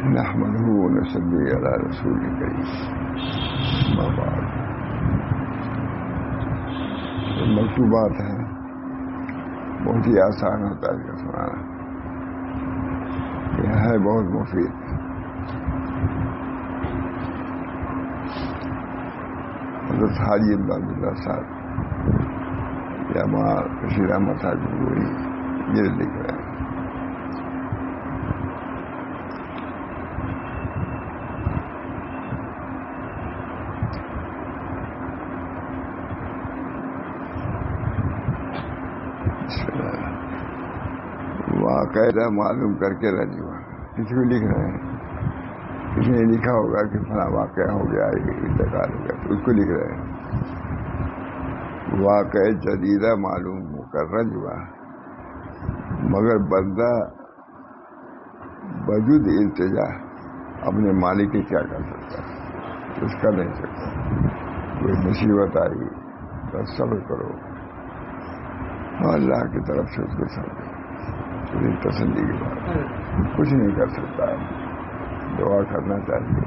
نحمده ونصلي على رسول الكريم ما بعد. مکتوبات ہیں، بہت ہی آسان ہوتا ہے اس کا سنانا، یہ ہے بہت مفید. حضرت حاجی امداد اللہ صاحب یا ماں بشیر احمد صاحب وہی یہ لکھ رہے ہیں. واقعہ معلوم کر کے رجوع کسی کو لکھ رہے ہیں، کسی نے لکھا ہوگا کہ فلاں واقعہ ہو گیا، انتقال ہو گیا، تو اس کو لکھ رہے ہیں. واقع جدیدہ معلوم مقرر ہوا، مگر بندہ بجود التجا اپنے مالک کی کیا کر سکتا ہے؟ کچھ کر نہیں سکتا. کوئی مصیبت آئی تو صبر کرو، اللہ کی طرف سے اس کو سمجھو، تسلی کی بات. کچھ نہیں کر سکتا، دعا کرنا چاہیے،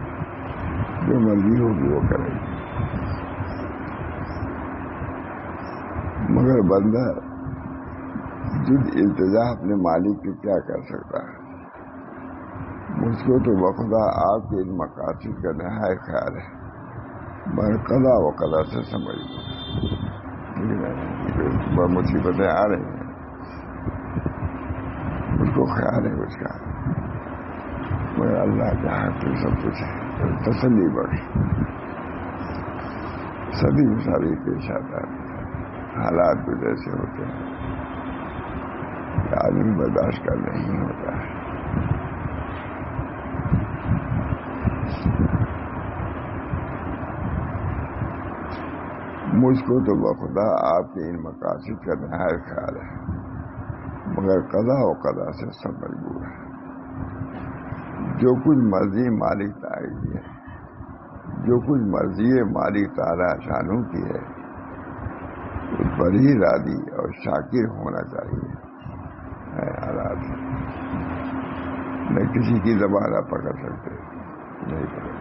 جو مرضی ہوگی وہ کرے گی. مگر بندہ جد التجا اپنے مالک کی کیا کر سکتا ہے؟ مجھ کو تو بخدا آپ کے ان مقاصد کا نہایت خیال ہے، مگر قضا و قدر سے سمجھ مصیبتیں آ رہی ہیں، اس کو خیال ہے اس کا، مگر اللہ کے ہاتھ میں سب کچھ ہے. تسلی بخش سبھی مساوی پیش آتا ہے، حالات بھی جیسے ہوتے ہیں کہ آدمی برداشت کر نہیں ہوتا ہے. مجھ کو تو بخدا آپ کے ان مقاصد کا نہایت خیال ہے، مگر قضا و قدر سے سب مجبور ہے. جو کچھ مرضی مالک تعالی کی ہے، جو کچھ مرضی مالک تعالی شانوں کی ہے، اس پر ہی راضی اور شاکر ہونا چاہیے. حالات میں کسی کی زبان نہ پکڑ سکتے، نہیں پکڑ.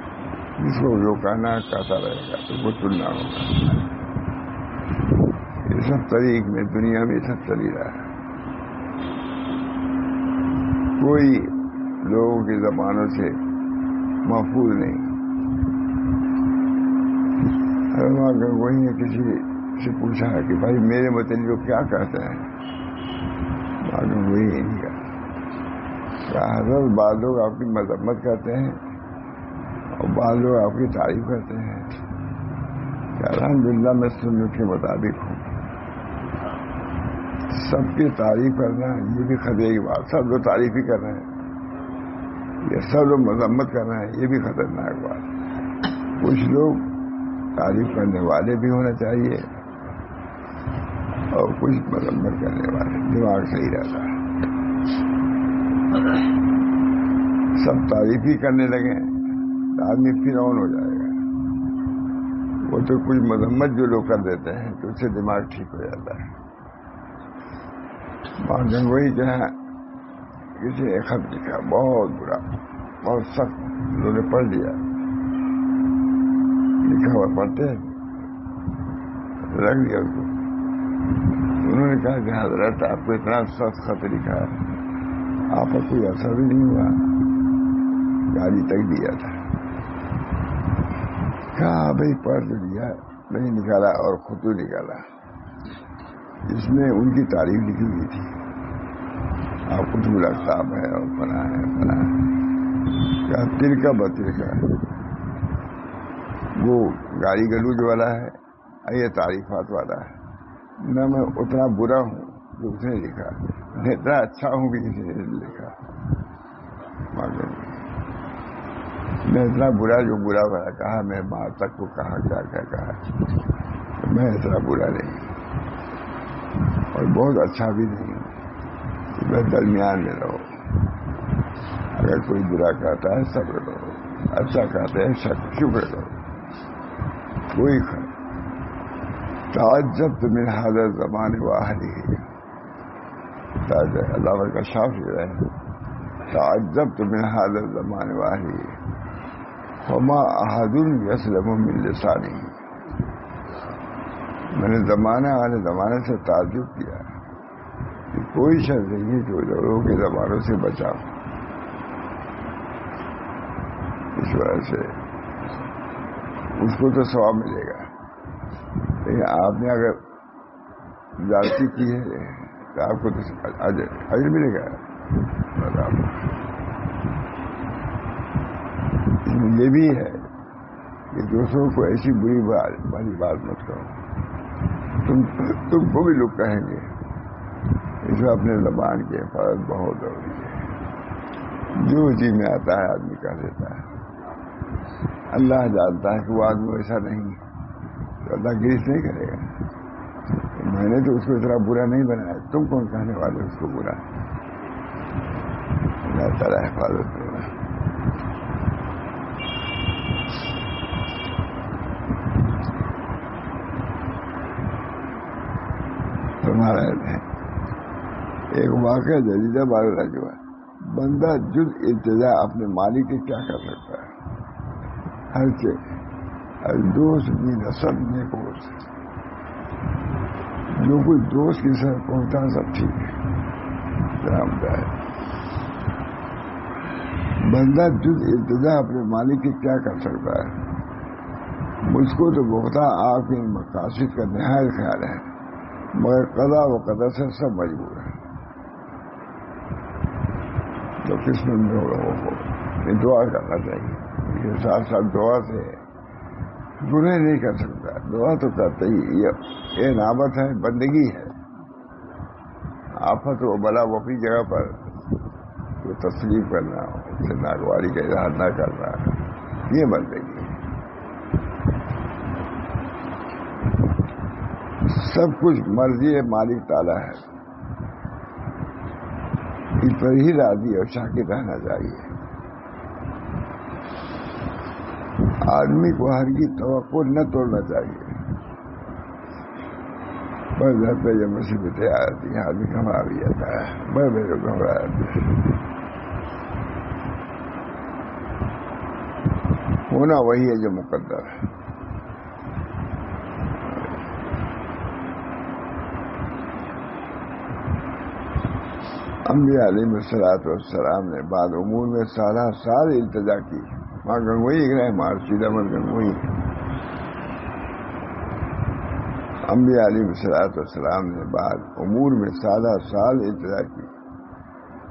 جس کو جو کہنا کہتا رہے گا تو وہ سننا ہوگا. یہ سب طریق میں دنیا میں سب چلی رہا ہے. کوئی لوگوں کی زبانوں سے محفوظ نہیں. وہی نے کسی سے پوچھا کہ بھائی میرے متعلق کیا کہتے ہیں؟ معلوم وہی نہیں کہا. حضرت بعض لوگ آپ کی مذمت کرتے ہیں اور بعض لوگ آپ کی تعریف کرتے ہیں کہ الحمدللہ میں سنت کے مطابق ہوں. سب کی تعریف کرنا یہ بھی خطرے کی بات. سب لوگ تعریف ہی کر رہے ہیں، یہ سب لوگ مذمت کر رہے ہیں، یہ بھی خطرناک بات. کچھ لوگ تعریف کرنے والے بھی ہونا چاہیے اور کچھ مذمت کرنے والے. دماغ صحیح رہتا ہے. سب تعریف ہی کرنے لگے تو آدمی فرعون ہو جائے گا. وہ تو کچھ مذمت جو لوگ کر دیتے ہیں تو اس سے دماغ ٹھیک ہو جاتا ہے. وہی جو ہے کسی نے خط لکھا بہت برا، بہت سخت. انہوں نے پڑھ لیا، لکھا ہوا پڑھتے رکھ دیا اس کو. انہوں نے کہا کہ حضرت آپ کو اتنا سخت خط لکھا ہے، آپ پر کوئی اثر بھی نہیں ہوا، گالی تک دیا تھا. کہا بھائی پڑھ تو دیا، نہیں نکالا اور خود تو نکالا. اس میں ان کی تعریف لکھی ہوئی تھی، آپ کو تو صاحب ہے اور فلاں ہے فلاں ہے. کیا ترکا بترکا وہ گالی گلوج والا ہے، یہ تعریفات والا ہے. نہ میں اتنا برا ہوں جو اس نے لکھا، میں اتنا اچھا ہوں کہ کسی نے لکھا. میں اتنا برا جو برا والا کہا، میں ماں تک کو کہا کیا کیا کہا. میں اتنا برا نہیں اور بہت اچھا بھی نہیں ہوں. میں درمیان میں رہو. اگر کوئی برا کہتا ہے صبر کرو، اچھا کہتے ہیں شکر کرو. کوئی تعجبت من هذا الزمان واهله. محتاج ہے. علامہ کشاف یہ رہے تعجبت من هذا الزمان واهله وما احد يسلم من لسانه. میں نے زمانے والے زمانے سے تعجب کیا کہ کوئی شخص نہیں ہے جو لوگوں کے زبانوں سے بچا. اس وجہ سے اس کو تو ثواب ملے گا، لیکن آپ نے اگر زیادتی کی ہے تو آپ کو تو اجر ملے گا. یہ بھی ہے کہ دوسروں کو ایسی بری بات مت کرو. تم کو بھی لوگ کہیں گے. اس میں اپنے زبان کی حفاظت بہت ضروری ہے. جو جی میں آتا ہے آدمی کہہ دیتا ہے. اللہ جانتا ہے کہ وہ آدمی ایسا نہیں تو اللہ گریز نہیں کرے گا. میں نے تو اس کو اتنا برا نہیں بنایا، تم کون کہنے والے اس کو برا. اللہ تعالیٰ حفاظت کرے گا. تمہارا ایک واقعہ جدیدہ بارے رجوع ہے. بندہ جز التجا اپنے مالک کے کیا کر سکتا ہے؟ ہر چیز دوست بھی نسب میں کوس جو کوئی دوست کی سر پہنچتا سب ٹھیک ہے. بندہ جز التجا اپنے مالک کے کیا کر سکتا ہے؟ مجھ کو تو بہتا آپ کے مقاصد کا نہایت خیال ہے، مگر قضا و قدر سے سب مجبور ہے. تو کس میں لوگوں کو دعا کرنا چاہیے. یہ ساتھ ساتھ دعا سے گناہ نہیں کر سکتا. دعا تو کرتے ہی یہ نعمت ہے، بندگی ہے. آفت و بلا وفی جگہ پر جو تسلیم کرنا، اس سے ناگواری کا اظہار نہ کرنا، یہ بندگی ہے. سب کچھ مرضی مالک تعالیٰ ہے، اس پر ہی راضی اور شاکر رہنا چاہیے. آدمی کو ہر کی توقع نہ توڑنا چاہیے. بس گھر پہ جب مصیبتیں آتی ہیں آدمی گھبرا بھی جاتا ہے. بڑے بڑے لوگ گھبرا جاتے ہیں. ہونا وہی ہے جو مقدر ہے. انبیاء علیہ السلام نے بعد امور میں سالہ سال التجا کی. ماں گنگوئی ایک رہے مارشید احمد گنگوئی. انبیاء علیہ السلام نے بعد امور میں سالہ سال التجا کی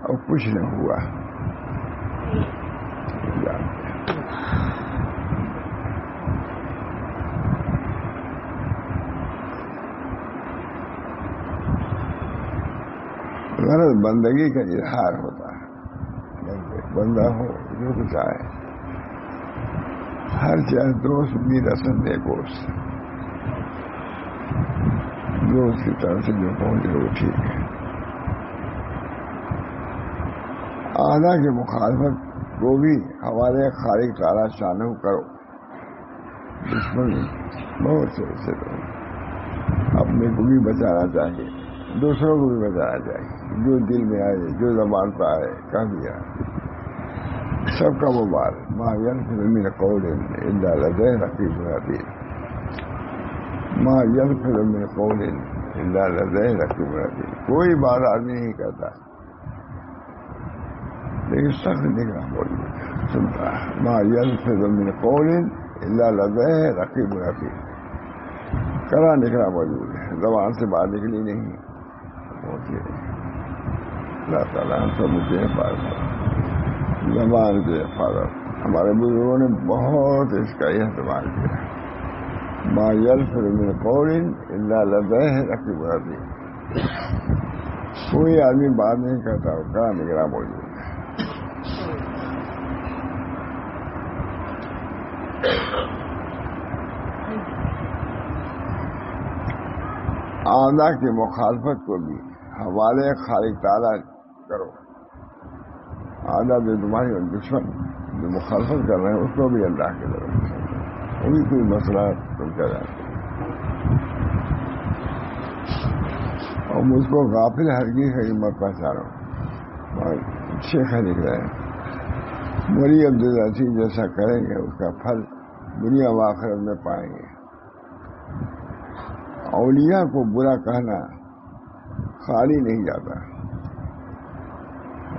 اور کچھ نہ ہوا. غرض بندگی کا اظہار ہوتا ہے. بندہ ہو جو کچھ آئے، ہر چیز دوست بھی رسم دے گوشت، جو اس کی طرف سے جو پہنچے وہ ٹھیک ہے. آدھا کی مخالفت کو بھی ہمارے خالق تعالیٰ شانہ کرو. دشمن بہت سے ایسے لوگ اپنے کو بھی بچانا چاہیے، دوسروں کو بھی بچانا چاہیے. جو دل میں آئے، جو زبان پہ آئے، کہہ دیا. سب کا مبارک. ما يلفظ من قول الا لديه رقيب عتيد. ما يلفظ من قول الا لديه رقيب عتيد. کوئی بات آدمی نہیں کہتا لیکن سخت نگراں موجود ہے، سنتا ہے. ما يلفظ من قول الا لديه رقيب عتيد. کرا نگراں موجود ہے، زبان سے بات نکلی نہیں. اللہ تعالیٰ ہم سب کی حفاظت، زبان کی حفاظت. ہمارے بزرگوں نے بہت اس کا اہتمام کیا. ما يلفظ من قول الا لديه رقیب عتید. کوئی آدمی بات نہیں کرتا، کہاں نگراں موجود ہے. آدھا کی مخالفت کو بھی حوالے خالق تعالیٰ کرو. آدھا جو تمہاری دشمن جو مخالفت کر رہے ہیں اس کو بھی اللہ کی طرف، وہ بھی کوئی مسئلہ تم کیا جانتے. اور مجھ کو غافل ہرگز ہے میں پہچانوں. اور شیخ لکھ رہے ہیں مولی عبدالعزیز جیسا کریں گے اس کا پھل دنیا و آخرت میں پائیں گے. اولیاء کو برا کہنا خالی نہیں جاتا.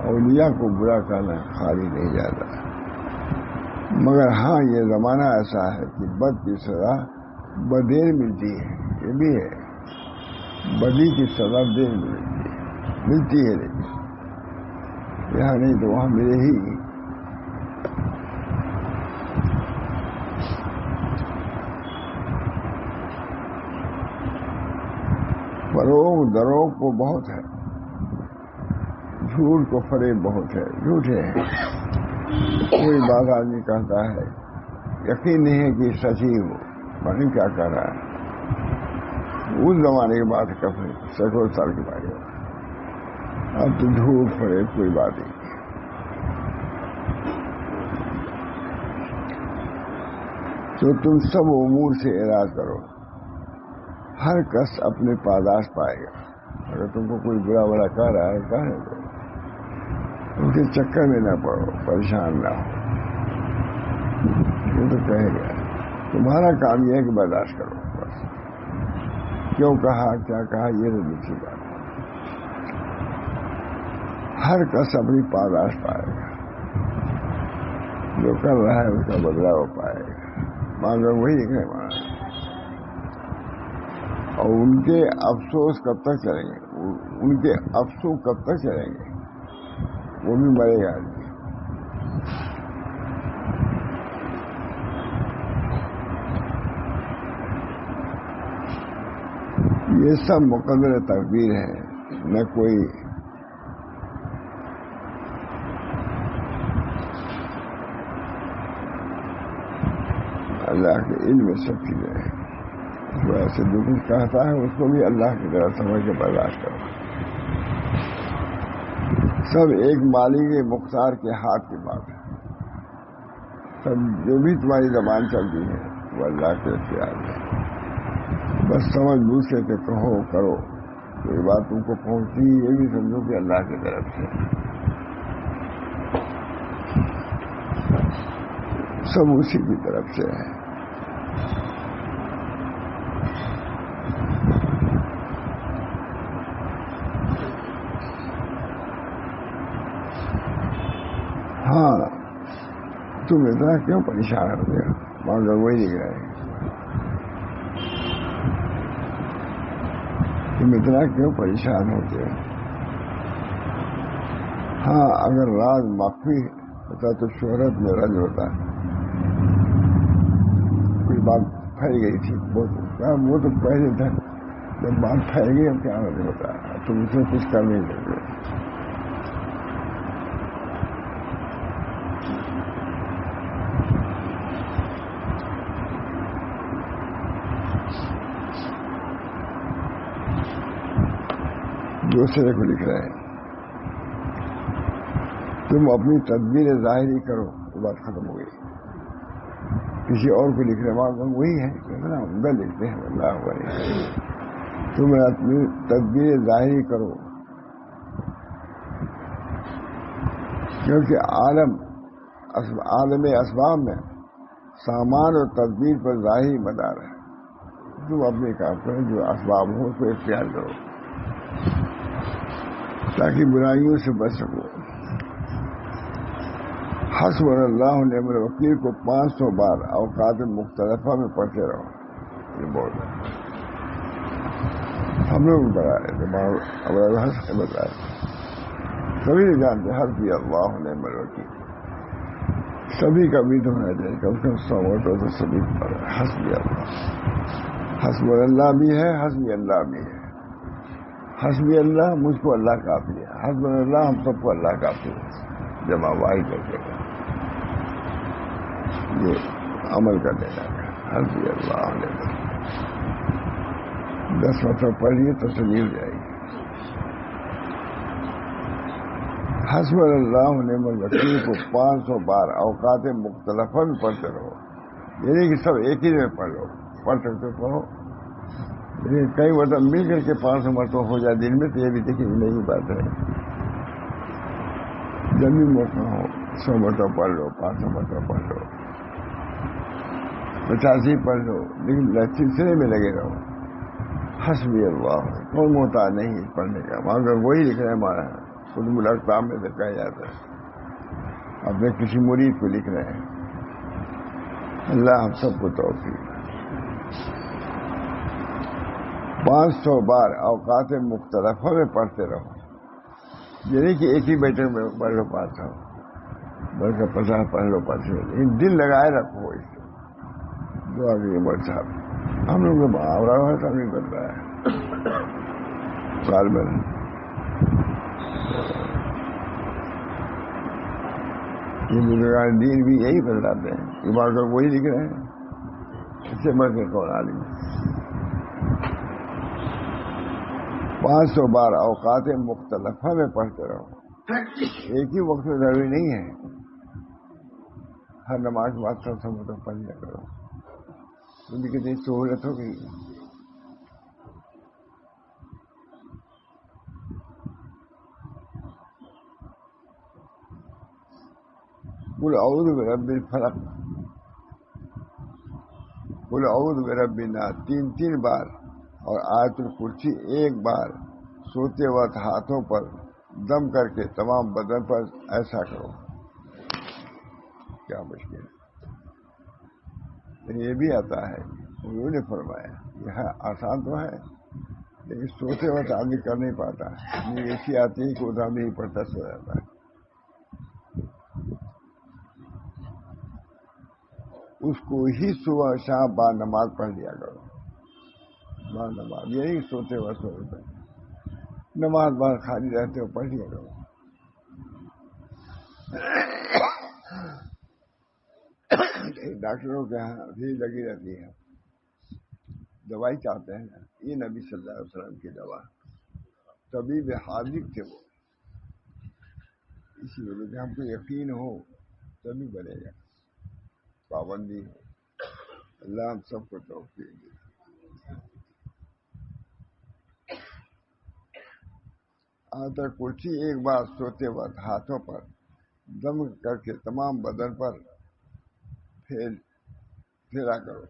اولیاء کو برا کہنا خالی نہیں جاتا. مگر ہاں یہ زمانہ ایسا ہے کہ بد کی سزا بدیر ملتی ہے. یہ بھی ہے بدی کی سزا دیر ملتی ہے لیکن یہاں نہیں تو وہاں ملے ہی. فروغ دروغ کو بہت ہے, جھوٹ کو فریب بہت ہے. جھوٹے ہیں کوئی بات آدمی کہتا ہے یقین نہیں ہے کہ سچ ہی ہو, پتہ کیا کہہ رہا ہے. اس زمانے کی بات کبھی سینکڑوں سال کی بات ہے. اب تو جھوٹ فریب کوئی بات نہیں. تو تم سب امور سے اعراض کرو, ہر کس اپنے پاداش پائے گا. اگر تم کو کوئی برا بڑا کہہ رہا ہے کہنے دو, ان کے چکر میں نہ پڑو, پریشان نہ ہو. یہ تو کہے گا تمہارا کام یہ ہے کہ برداشت کرو بس. کیوں کہا کیا کہا یہ تو دوسری بات. ہر کس اپنی پاداش پائے گا. جو کر رہا ہے اس کا بدلا وہ پائے گا. مانگا وہی ہے مانا. اور ان کے افسوس کب تک چلیں گے, ان کے افسوس کب تک چلیں گے, وہ بھی مرے گا. یہ سب مقدر تقدیر ہے, نہ کوئی اللہ کے علم میں سب چیزیں ہیں. اس وجہ سے جو کچھ کہتا ہے اس کو بھی اللہ کی طرح سمجھ کے برداشت کرو. سب ایک مالک مختار کے ہاتھ کی بات ہے. سب جو بھی تمہاری زبان چلتی ہے وہ اللہ کے اختیار ہے. بس سمجھ بوجھ کے کہو کرو. کوئی بات تم کو پہنچتی یہ بھی سمجھو کہ اللہ کی طرف سے. سب اسی کی طرف سے ہے. ہاں تم اتنا کیوں پریشان ہوتے ہو, مگر وہی نہیں رہے. تم اتنا کیوں پریشان ہوتے ہو. ہاں اگر راز مخفی ہوتا تو شہرت میں رنج ہوتا. کوئی بات پھیل گئی تھی وہ تو پہلے تھا, جب بات پھیل گئی اب کیا ہوتا ہے. تم اسے کچھ کر نہیں سکتے. دوسرے کو لکھ رہے ہیں تم اپنی تدبیر ظاہری کرو, وہ بات ختم ہو گئی. کسی اور کو لکھ رہے وہی ہے عمدہ لکھتے ہیں اللہ علیہ. تم اپنی تدبیر ظاہری کرو کیونکہ عالم اسباب میں سامان اور تدبیر پر ظاہری مدار ہے. تم اپنے کام کرو, جو اسباب ہو اس کو اختیار کرو تاکہ برائیوں سے بچ سکو. حسب اللہ نعم الوکیل کو 500 بار اوقات مختلفہ میں پڑھتے رہو. یہ بول رہے ہم لوگ بتائے بتائے سبھی نہیں جانتے. حسبی اللہ نعم الوکیل سبھی کا بھی تو ہونا چاہیے, کم سے کم 100 مرتبہ تو سبھی پر حسبی اللہ. حسب اللہ بھی ہے, حسبی اللہ بھی ہے. حسبی اللہ مجھ کو اللہ کافی ہے, حسب اللہ ہم سب کو اللہ کافی ہے. جمع واحد کر کے یہ عمل کرنے لگا. حسبی اللہ علیہ 10 مرتبہ پڑھیے تو مل جائے گی. حسب اللہ نعم الوکیل کو 500 بار اوقات مختلفہ میں پڑھتے رہو. یعنی کہ سب ایک ہی میں پڑھ لو, پڑھ سکتے پڑھو, لیکن کئی مرتبہ مل کر کے 500 مرتبہ ہو جائے دن میں تو یہ بھی دیکھیں نہیں بات ہے. جب بھی موقع ہو 100 مرتبہ پڑھ لو، 500 مرتبہ پڑھ لو، 85 پڑھ لو، لیکن سلسلے میں لگے رہو. حسبی اللہ، کوئی محتاج نہیں پڑھنے کا. وہاں اگر وہی لکھ رہے ہیں ہمارا قطب الاقطاب میں سے کہا جاتا ہے، اپنے کسی مرید کو لکھ رہے ہیں. اللہ ہم سب کو توفیق. 500 بار اوقات مختلفہ میں پڑھتے رہو. یعنی کہ ایک ہی بیٹر میں پڑھ لو 500، بلکہ 50 پڑھ لو 500. دل لگائے رکھو اس سے. دعا کی عمر صاحب ہم لوگ کو محاورہ ہے تو نہیں بن رہا ہے سال بھر. یہ بزرگان دین بھی یہی بتلاتے ہیں، عبادت وہی لکھ رہے ہیں. اس سے بڑھ کے کون عالم. 500 بار اوقات مختلفہ میں پڑھتے رہو. ایک ہی وقت میں ضروری نہیں ہے. ہر نماز کے بعد سب مطلب پڑھ لیا کرو. ان کی کتنی سہولت ہو گئی. قل اعوذ برب الفلق، قل اعوذ برب الناس 3 بار، اور آیت الکرسی 1 بار سوتے وقت ہاتھوں پر دم کر کے تمام بدن پر ایسا کرو. کیا مشکل ہے. یہ بھی آتا ہے، انہوں نے فرمایا یہ آسان تو ہے لیکن سوتے وقت آدمی کر نہیں پاتا. یہ ایسی آتی ہے کہ ادھر نہیں پڑتا سو جاتا ہے. اس کو ہی صبح شام بعد نماز پڑھ لیا کرو. بعد نماز یہی سوتے وقت سوتے نماز بعد خالی رہتے ہو پڑھ لیا کرو. ڈاکٹروں کے یہاں بھی لگی رہتی ہے، دوائی چاہتے ہیں نا. یہ نبی صلی اللہ علیہ وسلم کی دوا، طبیب حاذق تھے وہ. اسی وجہ سے ہم کو یقین ہو تبھی بنے گا، پابندی ہو. اللہ ہم سب کو توفیق دے. آیت کرسی 1 بار سوتے وقت ہاتھوں پر دم کر کے تمام بدن پر پھیرا کرو،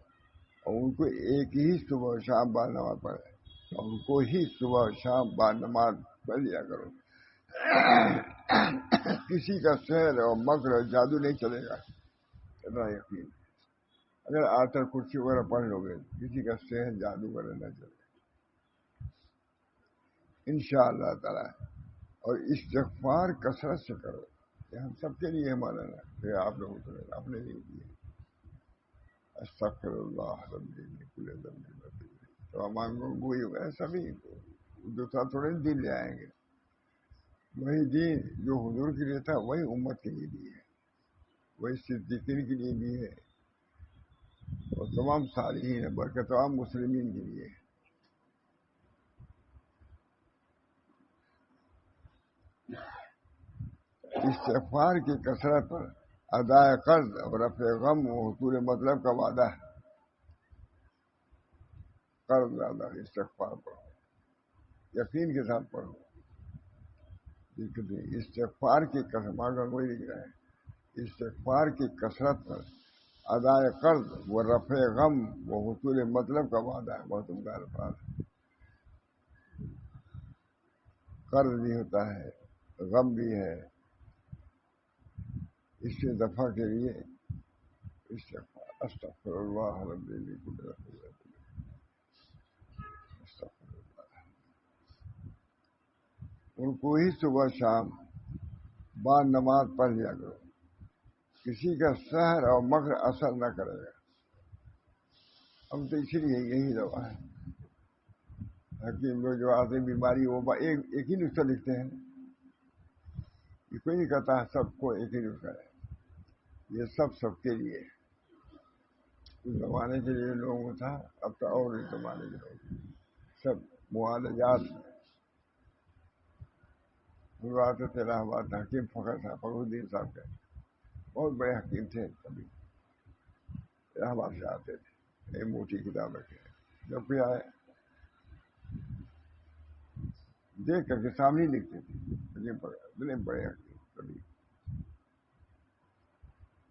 اور ان کو ایک ہی صبح و شام بعد نماز پڑھے، اور ان کو ہی صبح و شام بعد نماز پڑھ لیا کرو. کسی کا سحر اور مکر اور جادو نہیں چلے گا. اتنا یقین. اگر آیت کرسی وغیرہ پڑھ لو گے کسی کا سحر جادو وغیرہ نہ چلے گا انشاءاللہ تعالی. اور استغفار کثرت سے کرو. یہ ہم سب کے لیے ہمارا نا کہ آپ لوگوں کو اپنے لیے کیے. استغفر اللہ ربی من کل ذنب وخطیئۃ. تو ہمارے وہی ہوگا سبھی دوسرا تھوڑے دین لے آئیں گے. وہی دین جو حضور کے لیے تھا وہی امت کے لیے بھی ہے، وہی صدیقین کے لیے بھی ہے، اور تمام صالحین بلکہ تمام مسلمین کے لیے. استغفار کی کثرت پر ادائے قرض اور رفع غم و حصول مطلب کا وعدہ ہے. قرض زیادہ استغفار پڑھو، یقین کے ساتھ پڑھو. استغفار کی کثرت کوئی لکھ رہا ہے، استغفار کی کثرت پر ادائے قرض و رفع غم و حصول مطلب کا وعدہ ہے. بہت عمدہ الفاظ ہے. قرض بھی ہوتا ہے، غم بھی ہے. اس سے دفع کے لیے استغفار. استغفر اللہ ربی من کل ذنب استغفر اللہ. ان کو ہی صبح شام بعد نماز پڑھ لیا کرو. کسی کا سحر اور مکر اثر نہ کرے گا. ہم تو اسی لیے یہی دوا ہے. حکیم لوگ جو آتے بیماری وہ ایک ہی نسخہ لکھتے ہیں. یہ کوئی نہیں کہتا ہے سب کو ایک ہی نسخہ ہے. یہ سب کے لیے. اس زمانے کے لیے لوگوں کو تھا، اب تو اور اس زمانے کے لوگ سب معالجات آتے تھے. الہ آباد حکیم فخر صاحب، فخر الدین صاحب کے بہت بڑے حکیم تھے. کبھی الہ آباد سے آتے تھے، ایک موٹی کتاب رکھے. جب بھی آئے دیکھ کر کے سامنے لکھتے تھے، اتنے بڑے کبھی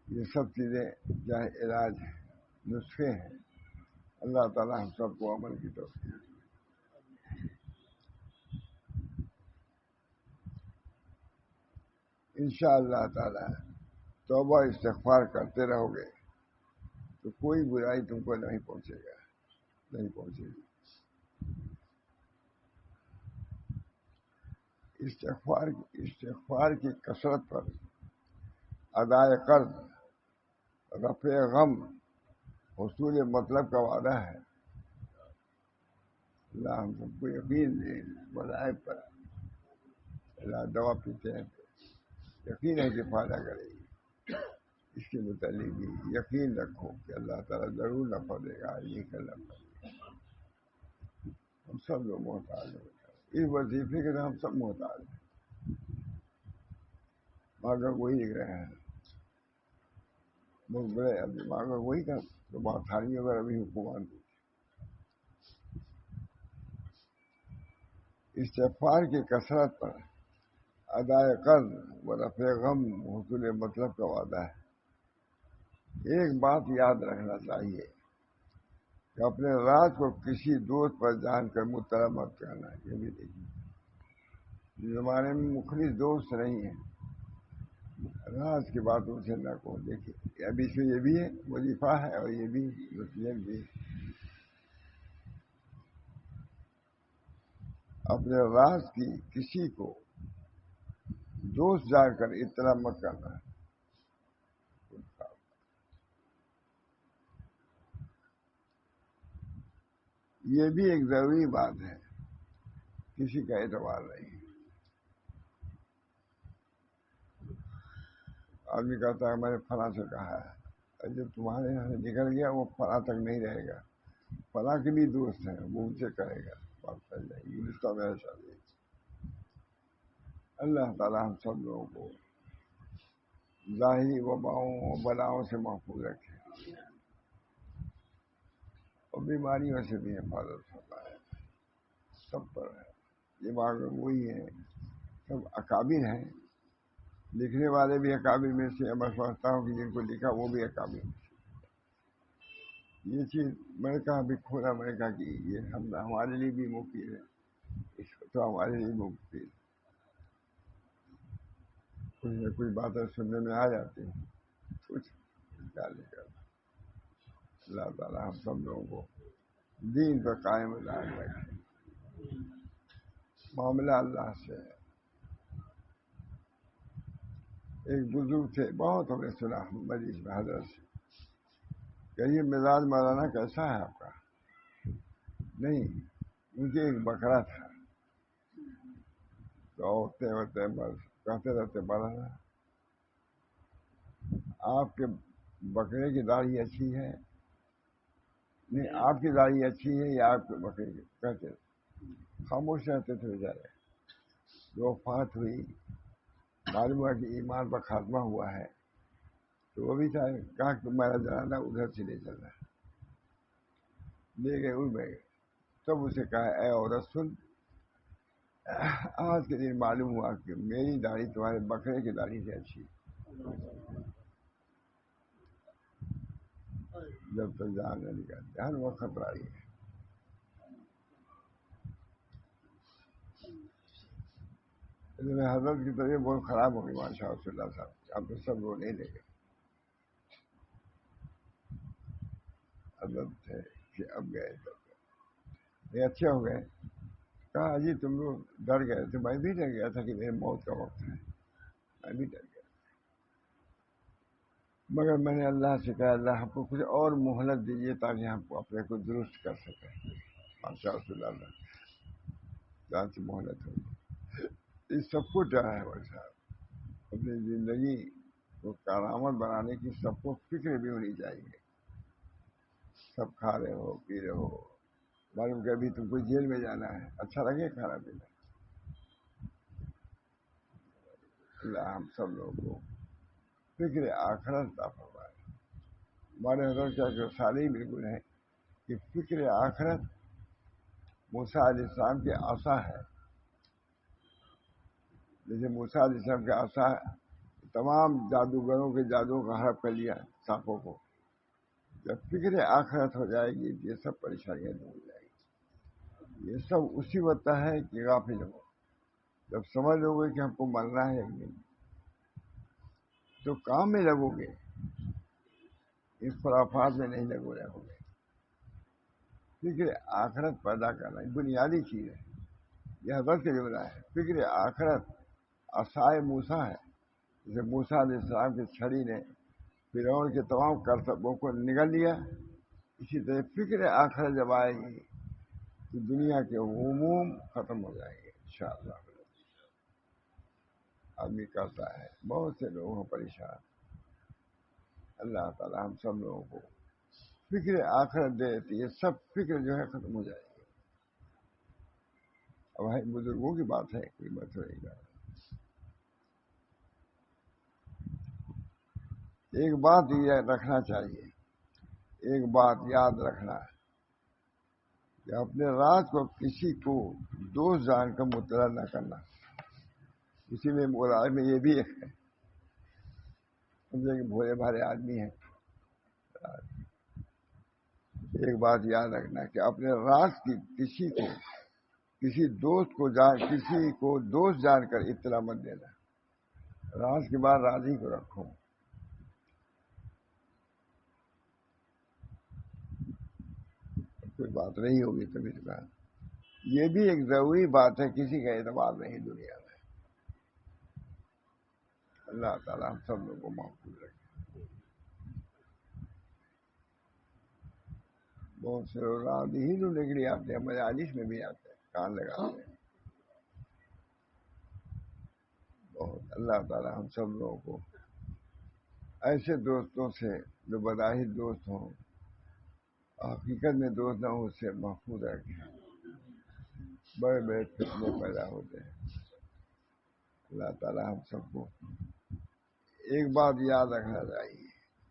یہ سب چیزیں چاہے علاج ہیں، نسخے ہیں، اللہ تعالیٰ ہم سب کو عمل کی توفیق دے۔ انشاءاللہ تعالیٰ توبہ استغفار کرتے رہو گے تو کوئی برائی تم کو نہیں پہنچے گا، نہیں پہنچے گی۔ استغفار کی کثرت پر ادائے قرض، رفع غم، حصول مطلب کا وعدہ ہے۔ اللہ ہم سب کو یقین دے وظائف پر، اللہ دوا پیتے ہیں یقین ہے کہ فائدہ کرے گی، اس کے متعلق بھی یقین رکھو کہ اللہ تعالیٰ ضرور نفع دے گا، یہ کرنا پڑے گا۔ ہم سب لوگ محتاج ہیں اس وظیفے کے، ہم سب محتاج ہیں، مگر وہی لکھ رہے ہیں بہت بڑے مگر وہی کا تو بات تھاری وغیرہ بھی حکومت دی۔ استغفار کی کثرت پر ادائے قرض و رفع غم، حصول مطلب کا وعدہ ہے۔ ایک بات یاد رکھنا چاہیے کہ اپنے راز کو کسی دوست پر جان کر مطلع مت کرنا، یہ بھی دیکھیے زمانے میں مخلص دوست نہیں ہیں، راز کی باتوں سے نہ کو دیکھیے، ابھی سے یہ بھی ہے وظیفہ ہے اور یہ بھی نصیحت بھی۔ اپنے راز کی کسی کو دوست جان کر اطلاع مت کرنا، یہ بھی ایک ضروری بات ہے، کسی کا اعتبار نہیں۔ آدمی کہتا ہے میں نے فلاں سے کہا ہے، جب تمہارے یہاں سے نکل گیا وہ فلاں تک نہیں رہے گا، فلاں کے بھی دوست ہیں، وہ ان سے کرے گا، بات چل جائے گی، رشتہ میں ایسا نہیں۔ اللہ تعالیٰ ہم سب لوگوں کو ظاہری وباؤں و بلاؤں سے محفوظ رکھے اور بیماریوں سے بھی حفاظت فرمائے، سب پر ہے۔ یہ بات وہی ہے، سب اکابر ہیں، لکھنے والے بھی اکابر میں سے، میں سمجھتا ہوں کہ جن کو لکھا وہ بھی اکابر میں سے۔ یہ چیز میں نے کہا ابھی کھولا، میں نے کہا کہ یہ ہمارے لیے بھی مفید ہے، اس کو تو ہمارے لیے مفید، کچھ نہ کچھ باتیں سننے میں آ جاتی ہیں، کچھ کیا لکھا۔ اللہ تعالیٰ ہم سب لوگوں کو دین پر قائم دائم رکھے۔ معاملہ اللہ سے ہے۔ ایک بزرگ تھے، بہت ہم نے سنا مجلس میں حضرت سے، کہیے مزاج مولانا کیسا ہے آپ کا؟ نہیں، مجھے ایک بکرا تھا تو ہوتے ہوتے بس کہتے رہتے مولانا آپ کے بکرے کی داڑھی اچھی ہے، نہیں آپ کی داڑھی اچھی ہے یا آپ کے بکرے کی، کہتے خاموش رہتے تھے بیچارے۔ جو وفات ہوئی، معلوم ہوا کہ ایمان پر خاتمہ ہوا ہے، تو وہ بھی تھا، کہا کہ میرا جنازہ ادھر سے لے چل رہا ہے، لے گئے اڑ گئے۔ تب اسے کہا اے عورت سن، آج کے دن معلوم ہوا کہ میری داڑھی تمہارے بکرے کی داڑھی سے اچھی ہے، جب تک جان نہ نکالتے ہر وقت خطرہ ہی ہے۔ حضرت کی طبیعت بہت خراب ہو گئی ماشاء اللہ صاحب، اب تو سب لوگ نہیں لے گئے، حضرت تھے کہ اب گئے تب یہ اچھے ہو گئے۔ کہا جی تم لوگ ڈر گئے تھے، میں بھی ڈر گیا تھا کہ میرے موت کا وقت ہے، میں بھی ڈر گیا، مگر میں نے اللہ سے کہا اللہ ہم کو کچھ اور مہلت دیجیے تاکہ ہم کو اپنے کو درست کر سکیں۔ ماشاء اللہ جان سے مہلت ہوگی، اس سب کو چاہا ہے بھائی صاحب، اپنی زندگی کو کارآمد بنانے کی سب کو فکر بھی ہونی چاہیے۔ سب کھا رہے ہو پی رہے ہو، معلوم کہ ابھی تم کو جیل میں جانا ہے، اچھا لگے کھانا پینا۔ اللہ ہم سب لوگوں کو فکر آخرت عطا فرمائے۔ ہمارے حضرت کیا سارے بالکل ہے کہ فکر آخرت موسیٰ علیہ السلام کے عصا ہے، جیسے موسیٰ علیہ السلام کے عصا تمام جادوگروں کے جادو کا حرف کر لیا سانپوں کو. جب فکر آخرت ہو جائے گی یہ سب پریشانیاں دور ہو جائیں گی. یہ سب اسی وقت ہے کہ غافل ہو. جب سمجھ لو گے کہ ہم کو مرنا ہے ایک دن تو کام میں لگو گے, اس خرافات میں نہیں رہو گے. فکر آخرت پیدا کرنا بنیادی چیز ہے. یہ حضرت کے جملہ ہے. فکر آخرت عصائے موسیٰ ہے. جیسے موسیٰ علیہ السلام کی چھڑی نے فرعون کے تمام کرتبوں کو نگل لیا, اسی طرح فکر آخرت جب آئے گی تو دنیا کے عموم ختم ہو جائیں گے انشاءاللہ. آدمی کرتا ہے, بہت سے لوگ ہیں پریشان. اللہ تعالی ہم سب لوگوں کو فکر آخرت دے تو یہ سب فکر جو ہے ختم ہو جائے گی. اب ہے بزرگوں کی بات ہے, کوئی مسئلہ نہیں. ایک بات یہ رکھنا چاہیے, ایک بات یاد رکھنا کہ اپنے راز کو کسی کو دوست جان کر مطلع نہ کرنا. اسی میں مراد میں یہ بھی ہے, سمجھے کہ بھولے بھالے آدمی ہیں. ایک بات یاد رکھنا کہ اپنے راز کی کسی کو دوست جان کر اطلاع مت دینا. راز کے بعد راز ہی کو رکھو. کوئی بات نہیں ہوگی تو بھی بات. یہ بھی ایک ضروری بات ہے, کسی کا اعتبار نہیں دنیا میں. اللہ تعالیٰ ہم سب لوگوں کو محفوظ رکھے. بہت سے لوگ ہی ڈھونڈنے کے لیے آتے ہیں, مجالس میں بھی آتے ہیں, کان لگاتے ہیں. بہت اللہ تعالیٰ ہم سب لوگوں کو ایسے دوستوں سے جو بظاہر دوست ہوں حقیقت میں دوست نہ ہو, اس سے محفوظ رکھیں. بڑے بڑے فتنے پیدا ہوتے ہیں. اللہ تعالیٰ ہم سب کو ایک بات یاد رکھنا چاہیے,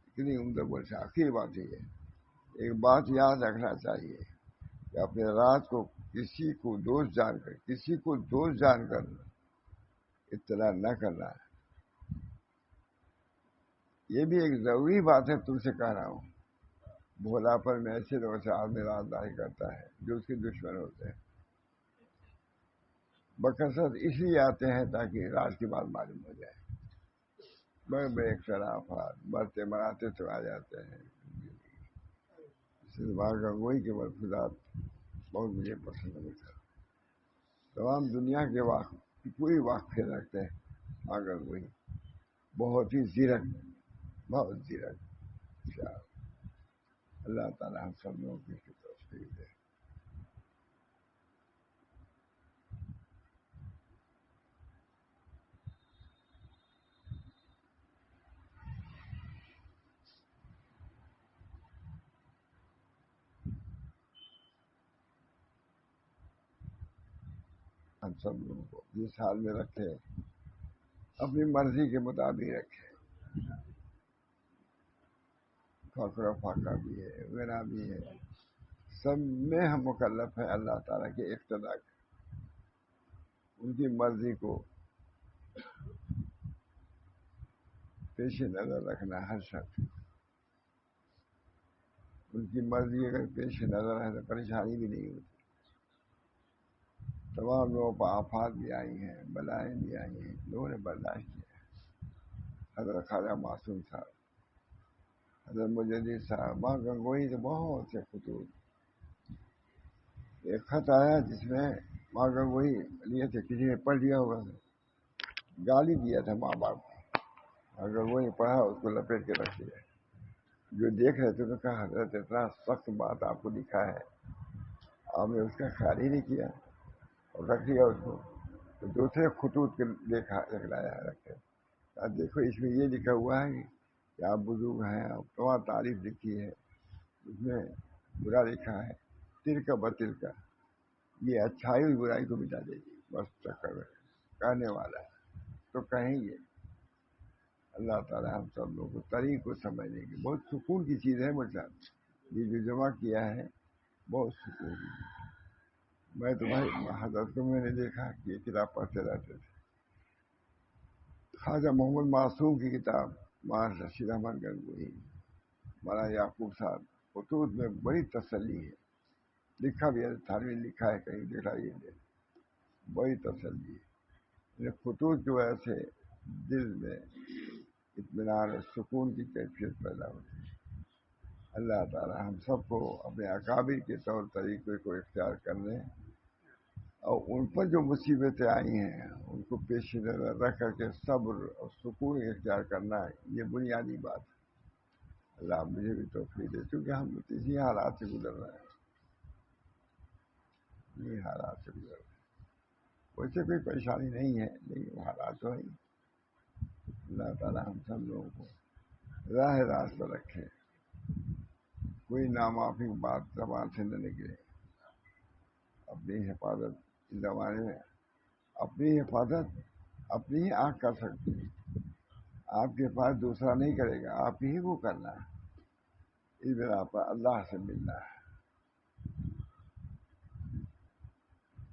اتنی عمدہ بول سے آخری بات یہ ہے, ایک بات یاد رکھنا چاہیے کہ اپنے راز کو کسی کو دوست جان کر اطلاع نہ کرنا. یہ بھی ایک ضروری بات ہے, تم سے کہہ رہا ہوں. بھولا پر میں ایسے لوگوں سے آدمی رازداری کرتا ہے جو اس کے دشمن ہوتے ہیں. بکثرت اس لیے آتے ہیں تاکہ راز کی بات معلوم ہو جائے. بڑے بڑے اختلافات مرتے مراتے تو آ جاتے ہیں. گنگوئی کے ملفوظات بہت مجھے پسند ہے. تمام دنیا کے پوری واقفے رکھتے ہیں ماں گنگوئی. بہت ہی زیرک, بہت زیرک. اللہ تعالیٰ ہم سب لوگوں کی توفیق دے. ہم سب لوگوں کو جس حال میں رکھے اپنی مرضی کے مطابق رکھے. فقر و فاقہ بھی ہے, غنا بھی ہے, سب میں ہم مکلف ہیں اللہ تعالیٰ کے اقتدا کے. ان کی مرضی کو پیش نظر رکھنا ہر شخص. ان کی مرضی اگر پیش نظر ہے تو پریشانی بھی نہیں ہوتی. تمام لوگوں پر آفات بھی آئی ہیں, بلائیں بھی آئی ہیں, لوگوں نے برداشت کیا. حضرت خواجہ معصوم صاحب, حضرت مجدد صاحب, ماں گنگوئی سے بہت سے خطوط. ایک خط آیا جس میں ماں گنگوئی لیے تھے, کسی نے پڑھ لیا ہوگا, گالی دیا تھا ماں باپ کو. اگر وہی پڑھا اس کو لپیٹ کے رکھ دیا. جو دیکھ رہے تھے تو کہا حضرت اتنا سخت بات آپ کو لکھا ہے, آپ نے اس کا خیال ہی نہیں کیا اور رکھ دیا اس کو. تو دوسرے خطوط کے لایا رکھے. دیکھو اس میں یہ لکھا ہوا ہے کہ آپ بزرگ ہیں, آپ تمام تعریف لکھی ہے, اس میں برا لکھا ہے. تل کا بتل کا, یہ اچھائی اور برائی کو مٹا دے گی. بس چکر کہنے والا تو کہیں گے. اللہ تعالیٰ ہم سب لوگوں کو طریق کو سمجھنے کی بہت سکون کی چیز ہے. مجھے یہ جو جمع کیا ہے بہت سکون کی چیز. میں تو بھائی حضرت کو میں نے دیکھا کہ یہ کتاب پڑھتے رہتے تھے, خواجہ محمد معصوم کی کتاب مولانا رشید احمد گنگوہی، مولانا یعقوب صاحب، خطوط میں بڑی تسلی ہے، لکھا بھی ہے، تھانوی لکھا ہے، کہیں دکھائیے دے، بڑی تسلی ہے۔ خطوط کی وجہ سے دل میں اطمینان اور سکون کی کیفیت پیدا ہوتی ہے۔ اللہ تعالی ہم سب کو اپنے اکابر کے طور طریقے کو اختیار کرنے اور ان پر جو مصیبتیں آئی ہیں ان کو پیش نظر رکھ کر کے صبر اور سکون اختیار کرنا ہے، یہ بنیادی بات ہے۔ اللہ مجھے بھی توفیق دے، کیونکہ ہم اسی حالات سے گزر رہے ہیں، یہ حالات سے گزر رہے ہیں، ویسے کوئی پریشانی نہیں ہے لیکن وہ حالات تو ہی۔ اللہ تعالی ہم سب لوگوں کو راہ راست پر رکھے، کوئی نامعافی بات زبان سے نہ نکلے، اپنی حفاظت اس زمانے میں اپنی حفاظت اپنی ہی آنکھ کر سکتی ہے، آپ کے پاس دوسرا نہیں کرے گا، آپ ہی کو کرنا ہے۔ اس بنا پر اللہ سے ملنا ہے۔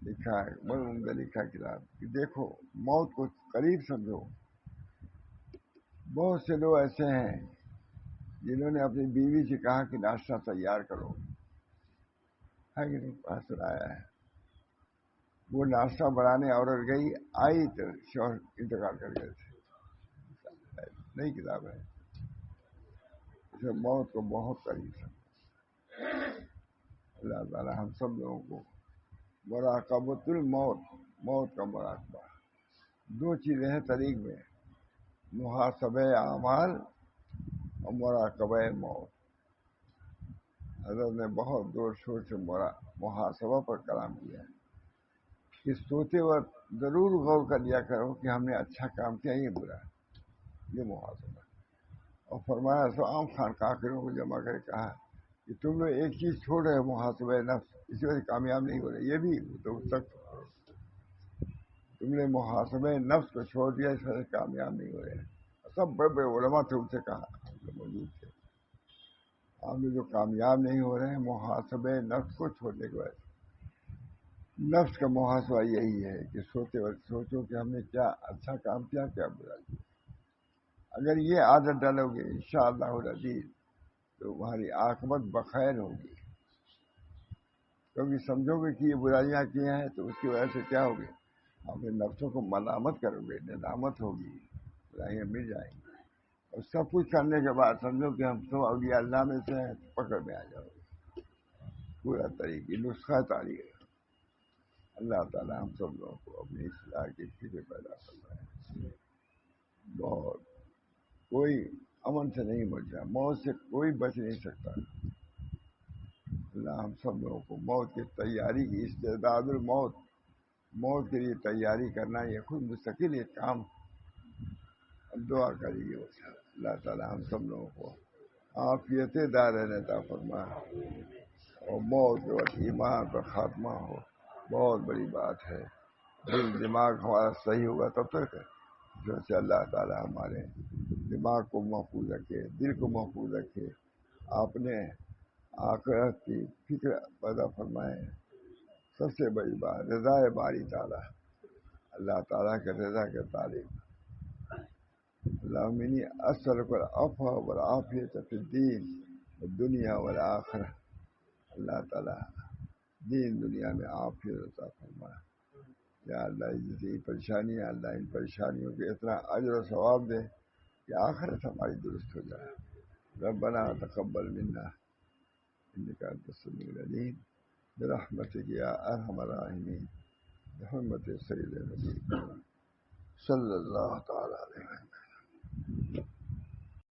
لکھا ہے بڑی عمدہ لکھا ہے کتاب کہ دیکھو موت کو قریب سمجھو۔ بہت سے لوگ ایسے ہیں جنہوں نے اپنی بیوی سے کہا کہ ناشتہ تیار کرو، ہے کہ نہیں؟ پاس آیا ہے، وہ ناشتہ بنانے عورت گئی، آئی تو شوہر انتقال کر گئے تھے۔ نئی کتاب ہے، اسے موت کو بہت قریب سمجھو۔ اللہ تعالی ہم سب لوگوں کو مراقبۃ الموت، موت کا مراقبہ، دو چیزیں ہیں طریق میں، محاسبہ اعمال اور مراقبہ موت۔ حضرت نے بہت زور شور سے محاسبہ پر کلام کیا ہے کہ سوتے وقت ضرور غور کر لیا کرو کہ ہم نے اچھا کام کیا یہ برا، یہ محاسبہ۔ اور فرمایا سو عام خان کاکروں کو جمع کر کہا کہ تم لوگ ایک چیز چھوڑ رہے ہو، محاسبہ نفس، اسی وجہ سے کامیاب نہیں ہو رہے، یہ بھی تو سخت، تم نے محاسبہ نفس کو چھوڑ دیا، اس وجہ سے کامیاب نہیں ہو رہے۔ سب بڑے بڑے علماء تھے، ان سے کہا، ہم تو موجود تھے، ہم جو کامیاب نہیں ہو رہے ہیں محاسبہ نفس کو چھوڑنے کے بعد۔ نفس کا محاسبہ یہی ہے کہ سوتے وقت سوچو کہ ہم نے کیا اچھا کام کیا، کیا برا کیا۔ اگر یہ عادت ڈالو گے انشاءاللہ العزیز تو تمہاری عاقبت بخیر ہوگی، کیونکہ سمجھو گے کہ یہ برائیاں کی ہیں تو اس کی وجہ سے کیا ہوگی، اپنے نفسوں کو ملامت کرو گے، ندامت ہوگی، برائیاں مل جائیں گی، اور سب کچھ کرنے کے بعد سمجھو کہ ہم تو اولیاء اللہ میں سے ہیں، پکڑ میں آ جاؤ گے۔ پورا طریقہ نسخہ تاریخ۔ اللہ تعالی ہم سب لوگوں کو اپنی اصلاح کی فکر پیدا کرنا ہے۔ بہت کوئی امن سے نہیں بچا، موت سے کوئی بچ نہیں سکتا۔ اللہ ہم سب لوگوں کو موت کی تیاری کی استعداد الموت، موت کے لیے تیاری کرنا یہ خود مستقل ایک کام۔ دعا کریے اللہ تعالی ہم سب لوگوں کو عافیت دارین عطا فرمائے، اور موت کے وقت ایمان پر خاتمہ ہو، بہت بڑی بات ہے۔ دل دماغ ہمارا صحیح ہوگا تب تک ہے، جو سے اللہ تعالی ہمارے دماغ کو محفوظ رکھے، دل کو محفوظ رکھے، آپ نے آخرت کی فکر پیدا فرمائے۔ سب سے بڑی بات رضا باری تعالیٰ، اللہ تعالیٰ کے رضا کے طالب۔ اللہم انی اسألک العفو والعافیۃ فی الدین والدنیا والآخرہ۔ اللہ تعالیٰ دین دنیا میں عافیت عطا فرمائے۔ یا اللہ جتنی پریشانی ہے اللہ ان پریشانیوں کے اتنا اجر و ثواب دے کہ آخرت ہماری درست ہو جائے۔ ربنا تقبل منا انک انت السمیع العلیم برحمتک یا ارحم الراحمین، بحرمت سید النبی صلی اللہ تعالی